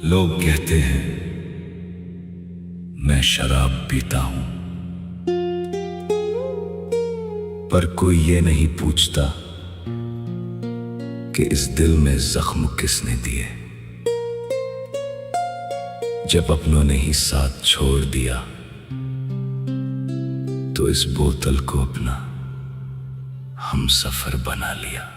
लोग कहते हैं मैं शराब पीता हूं, पर कोई ये नहीं पूछता कि इस दिल में जख्म किसने दिए। जब अपनों ने ही साथ छोड़ दिया तो इस बोतल को अपना हम सफर बना लिया।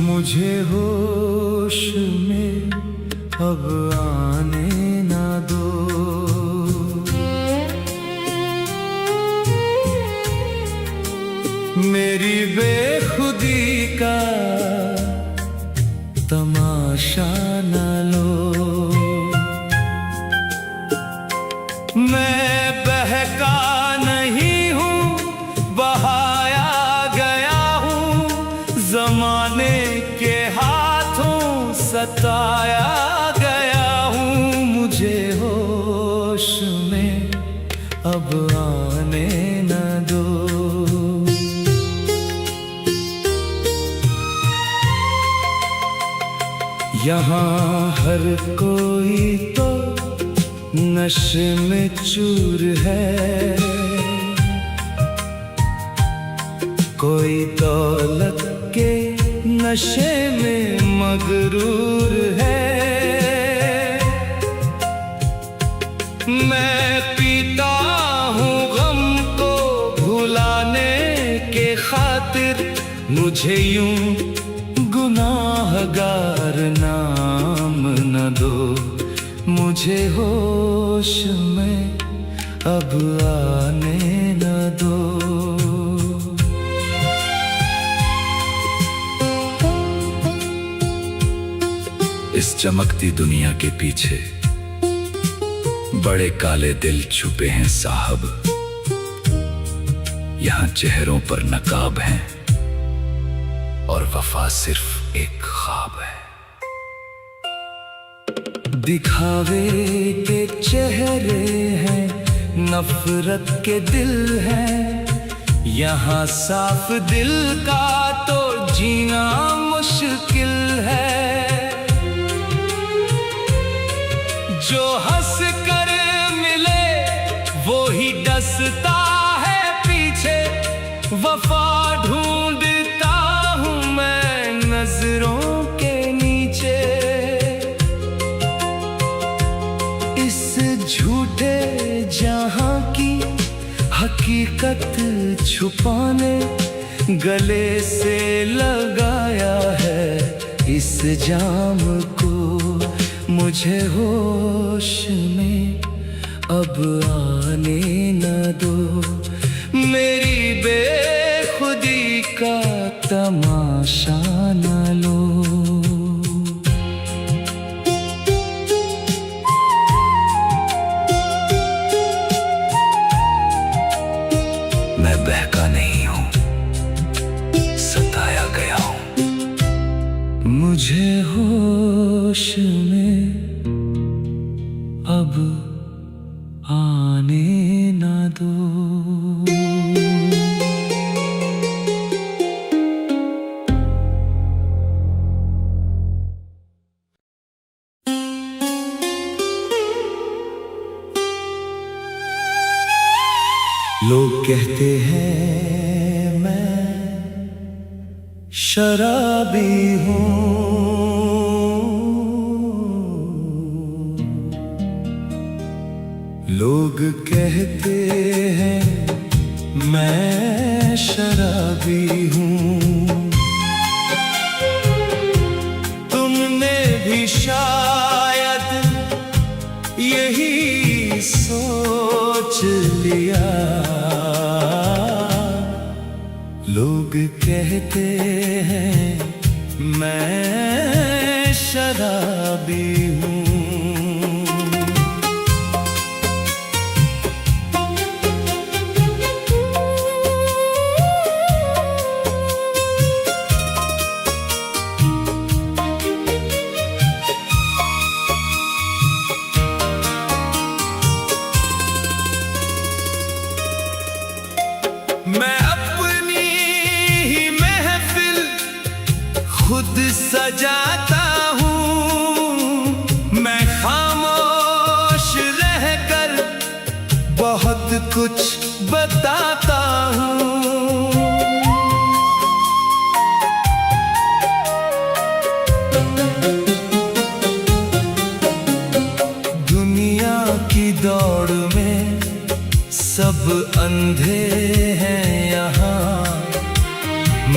मुझे होश में अब आने ना दो, मेरी बेखुदी का तमाशा ना लो। मैं बहका नहीं हूँ, बहाया गया हूँ, जमाने के हाथों सताया गया हूँ। मुझे होश में अब आने न दो। यहाँ हर कोई तो नशे में चूर है, कोई दौलत के नशे में मगरूर है। मैं पीता हूँ गम को भुलाने के खातिर, मुझे यूं गुनाहगार नाम न दो। मुझे होश में अब आने न दो। इस चमकती दुनिया के पीछे बड़े काले दिल छुपे हैं साहब। यहाँ चेहरों पर नकाब हैं और वफा सिर्फ एक ख्वाब है। दिखावे के चेहरे हैं, नफरत के दिल हैं। यहाँ साफ दिल का तो जीना मुश्किल है। जो हंस कर मिले वो ही डसता है पीछे। वफा ढूंढता हूँ मैं नजरों के नीचे। इस झूठे जहां की हकीकत छुपाने, गले से लगाया है इस जाम को। मुझे होश में अब आने न दो, मेरी बेखुदी का तमाशा न लो। मैं बहका नहीं हूं, सताया गया हूं। मुझे होश में अब आने न दो। लोग कहते हैं मैं शराबी हूँ, लोग कहते हैं मैं शराबी हूँ। तुमने भी शायद यही सोच लिया। लोग कहते हैं मैं शराबी हूँ। खुद सजाता हूँ। मैं खामोश रहकर बहुत कुछ बताता हूँ। दुनिया की दौड़ में सब अंधे हैं यहाँ,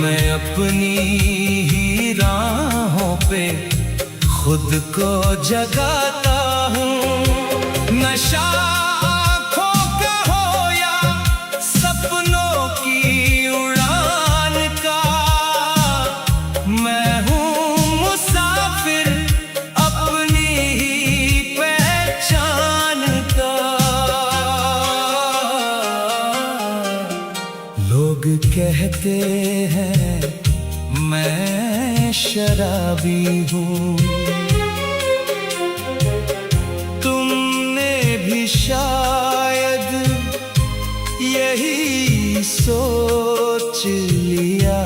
मैं अपनी ही राहों पे खुद को जगाता हूँ। नशा आँखों का हो या सपनों की उड़ान का, मैं हूँ मुसाफिर अपनी ही पहचान का। लोग कहते हैं मैं शराबी हूँ, तुमने भी शायद यही सोच लिया।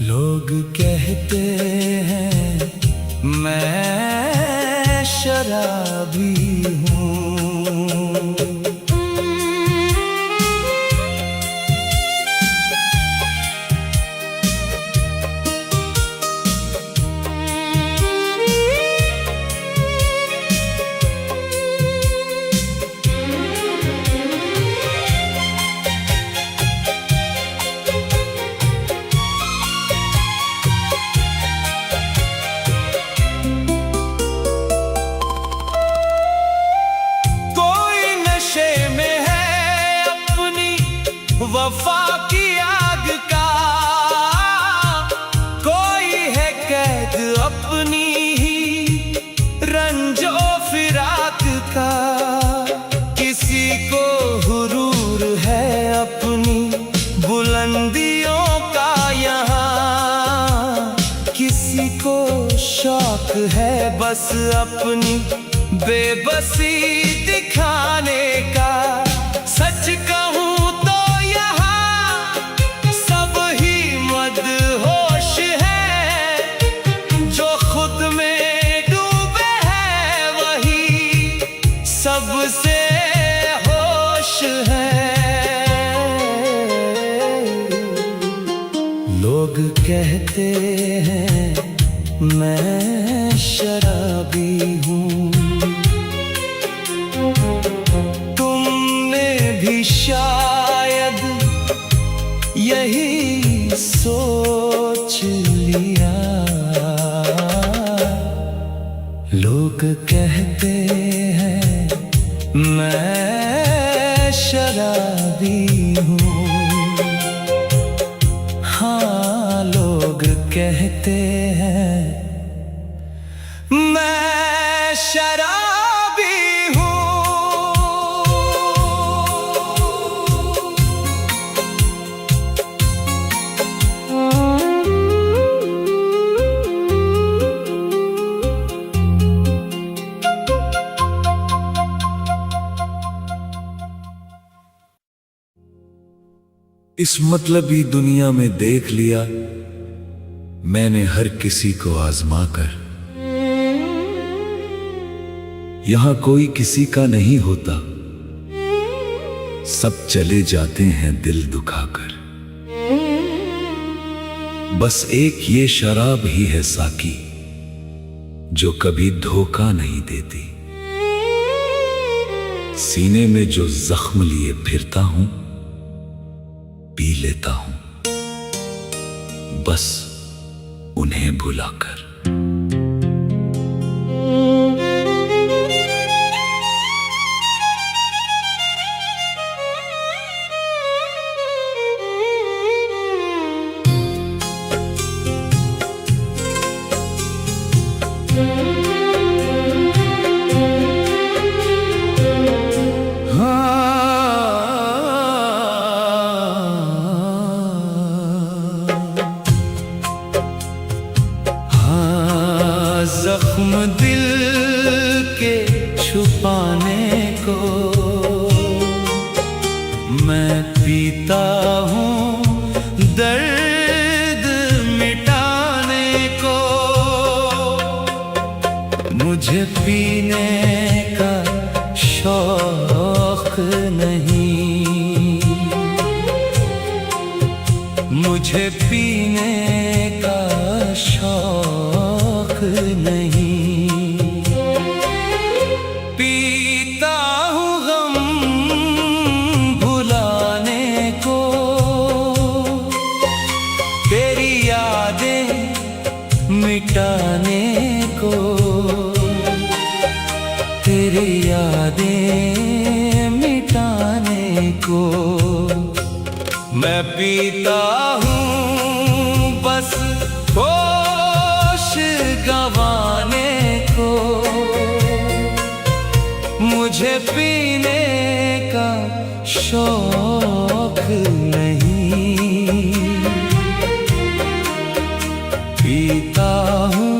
लोग कहते हैं मैं शराबी हूँ। वफा की आग का, कोई है कैद अपनी ही रंजो फिराक का। किसी को हुरूर है अपनी बुलंदियों का यहाँ, किसी को शौक है बस अपनी बेबसी दिखाने का। सच कहूँ सबसे होश है। लोग कहते हैं मैं शराबी हूँ, तुमने भी शायद यही सोच लिया। लोग कहते हैं मैं शराबी हूँ, हाँ लोग कहते हैं मैं शराबी हूँ। इस मतलबी दुनिया में देख लिया मैंने हर किसी को आजमा कर, यहां कोई किसी का नहीं होता, सब चले जाते हैं दिल दुखाकर। बस एक ये शराब ही है साकी जो कभी धोखा नहीं देती। सीने में जो जख्म लिए फिरता हूं पी लेता हूं बस उन्हें भुलाकर। जख्म दिल के छुपाने को मैं पीता हूँ दर्द मुझे पीने का शौक नहीं, मुझे पीने का शौक नहीं। पीता हूँ गम भुलाने को, तेरी यादें मिटाने को, तेरी यादें मिटाने को। मैं पीता हूँ बस होश गंवाने को, मुझे पीने का शौक नहीं। पीता हूँ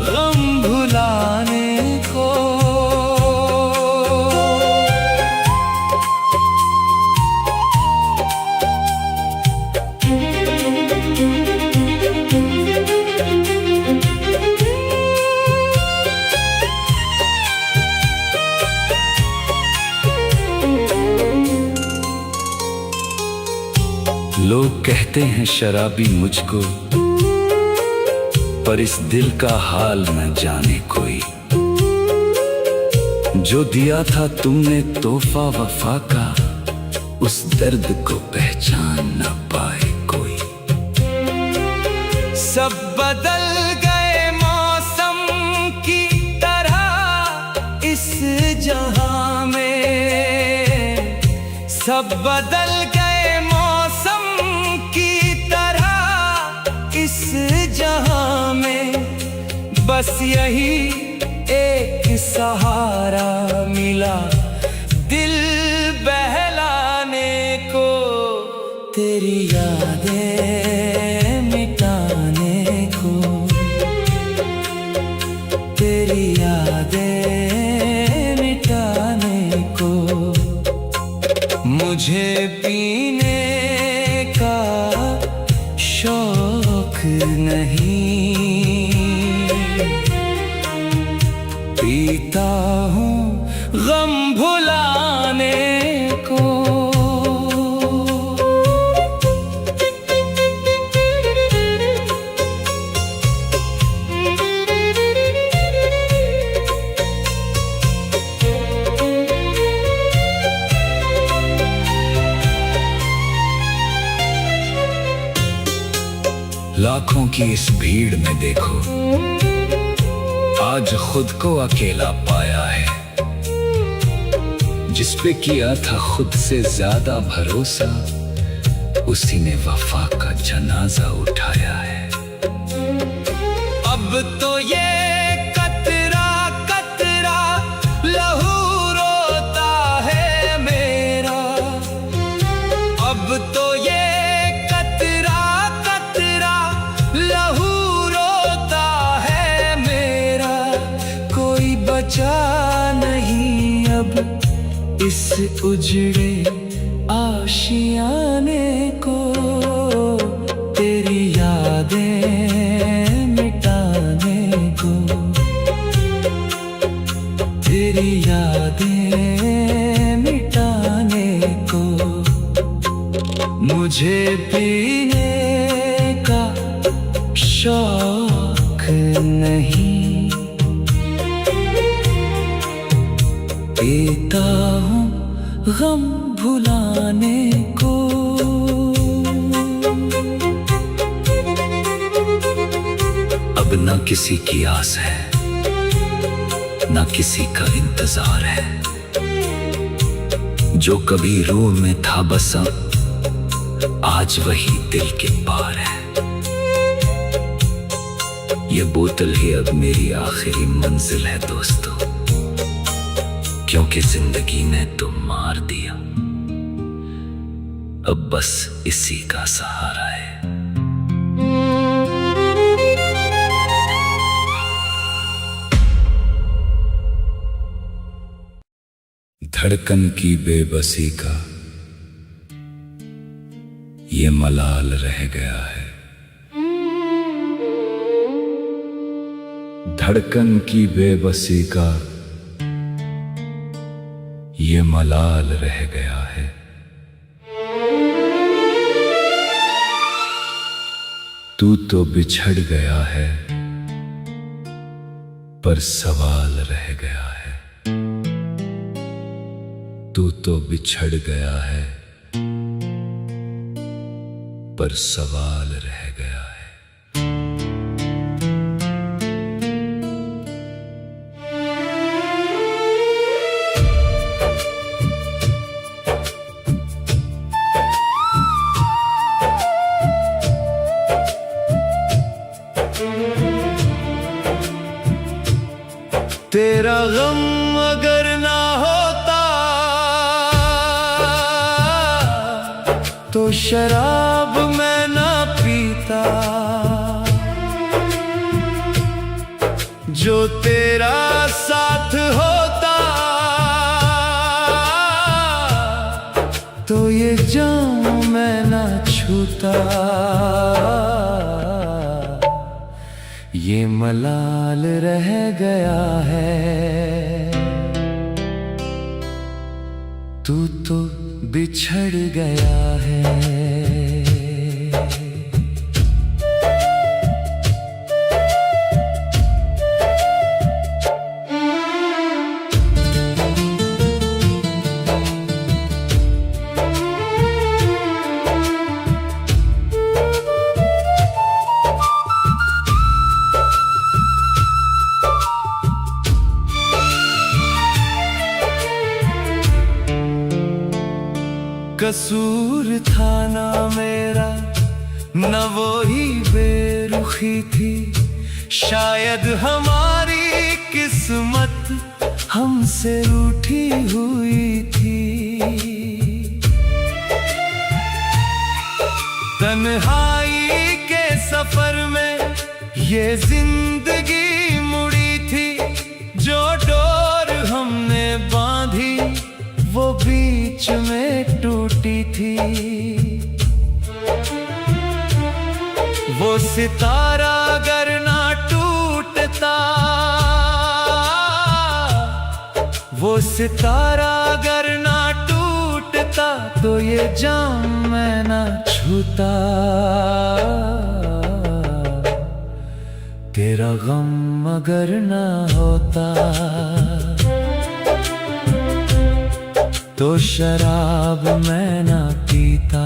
गम भुलाने को। लोग कहते हैं शराबी मुझको, पर इस दिल का हाल न जाने कोई। जो दिया था तुमने तोहफा वफा का, उस दर्द को पहचान न पाए कोई। सब बदल गए मौसम की तरह इस जहां में, सब बदल गए इस जहां में। बस यही एक सहारा मिला दिल बहलाने को, तेरी यादें मिटाने को, तेरी यादें मिटाने को। मुझे पीने का शौक नहीं, पीता हूँ गम भुलाने को। लाखों की इस भीड़ में देखो, आज खुद को अकेला पाया है। जिस पे किया था खुद से ज्यादा भरोसा, उसी ने वफा का जनाजा उठाया है। अब तो ये कतरा कतरा लहू रोता है मेरा, अब तो ये लहू रोता है मेरा। कोई बचा नहीं अब इस उजड़े आशियाने को, तेरी यादें मिटाने को, तेरी यादें मिटाने को। मुझे पीने का शौक नहीं, पीता हूँ गम भुलाने को। अब न किसी की आस है, न किसी का इंतजार है। जो कभी रूह में था बसा, आज वही दिल के पार है। ये बोतल ही अब मेरी आखिरी मंजिल है दोस्तों, क्योंकि जिंदगी ने तो मार दिया, अब बस इसी का सहारा है। धड़कन की बेबसी का ये मलाल रह गया है। धड़कन की बेबसी का ये मलाल रह गया है। तू तो बिछड़ गया है पर सवाल रह गया है। तू तो बिछड़ गया है पर सवाल रह गया है। तेरा गम अगर ना होता तो शराब मैं ना पीता। जो तेरा साथ होता तो ये जाम मैं ना छूता। ये मलाल रह गया है। तू तो बिछड़ गया है। कसूर था ना मेरा न वो ही बेरुखी थी। शायद हमारी किस्मत हमसे रूठी हुई थी। तन्हाई के सफर में ये जिंदगी मुड़ी थी। जो डोर हमने बांधी वो बीच में टूटी थी। वो सितारा अगर ना टूटता, वो सितारा अगर ना टूटता तो ये जाम मैं ना छूता। तेरा गम अगर ना होता तो शराब मैं ना पीता।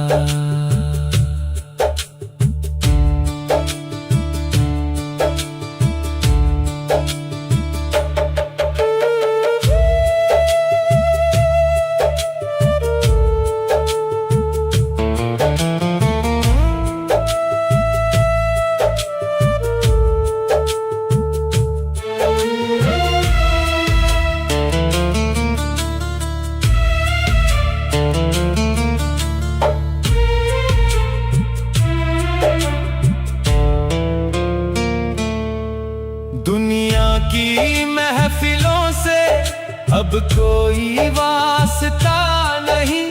दुनिया की महफिलों से अब कोई वास्ता नहीं।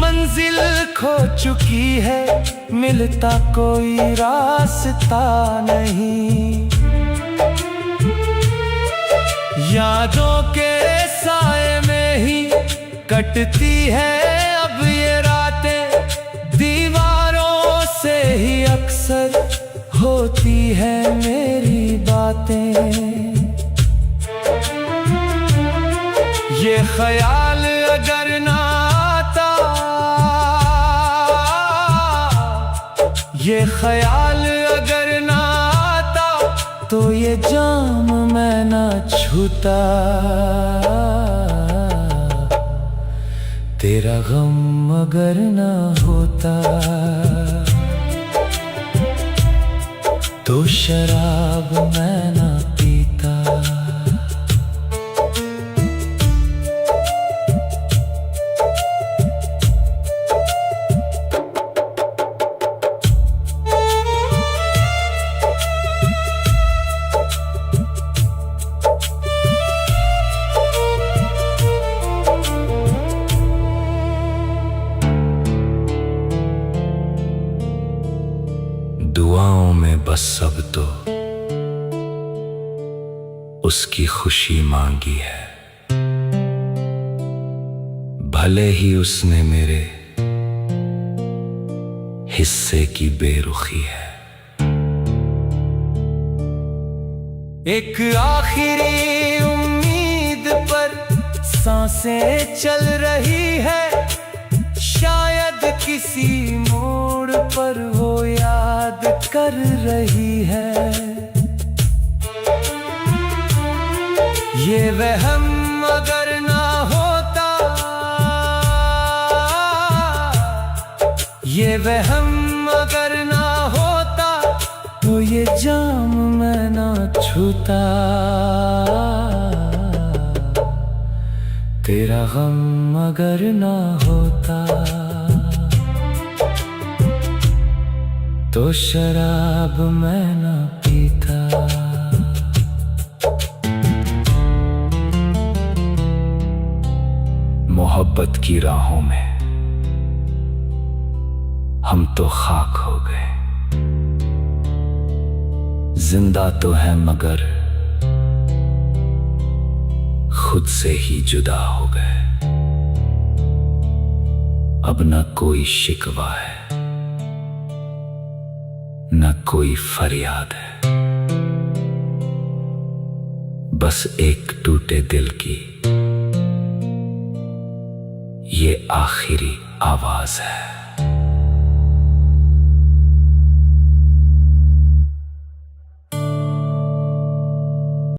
मंजिल खो चुकी है, मिलता कोई रास्ता नहीं। यादों के साए में ही कटती है अब ये रातें। दीवारों से ही अक्सर होती है मेरी बातें। ये ख्याल अगर ना आता, ये ख्याल अगर ना आता तो ये जाम मैं ना छूता। तेरा गम अगर ना होता तो शराब मैं ना पीता। दुआओं में बस सब तो उसकी खुशी मांगी है, भले ही उसने मेरे हिस्से की बेरुखी है। एक आखिरी उम्मीद पर सांसें चल रही है, शायद किसी मोड़ पर वो याद कर रही है। ये वहम अगर ना होता, ये वहम अगर ना होता, तो ये जाम मैं ना छूता। तेरा गम अगर ना होता, तो शराब मैं ना पीता। मोहब्बत की राहों में हम तो खाक हो गए, जिंदा तो है मगर खुद से ही जुदा हो गए। अब न कोई शिकवा है, न कोई फरियाद है, बस एक टूटे दिल की ये आखिरी आवाज है।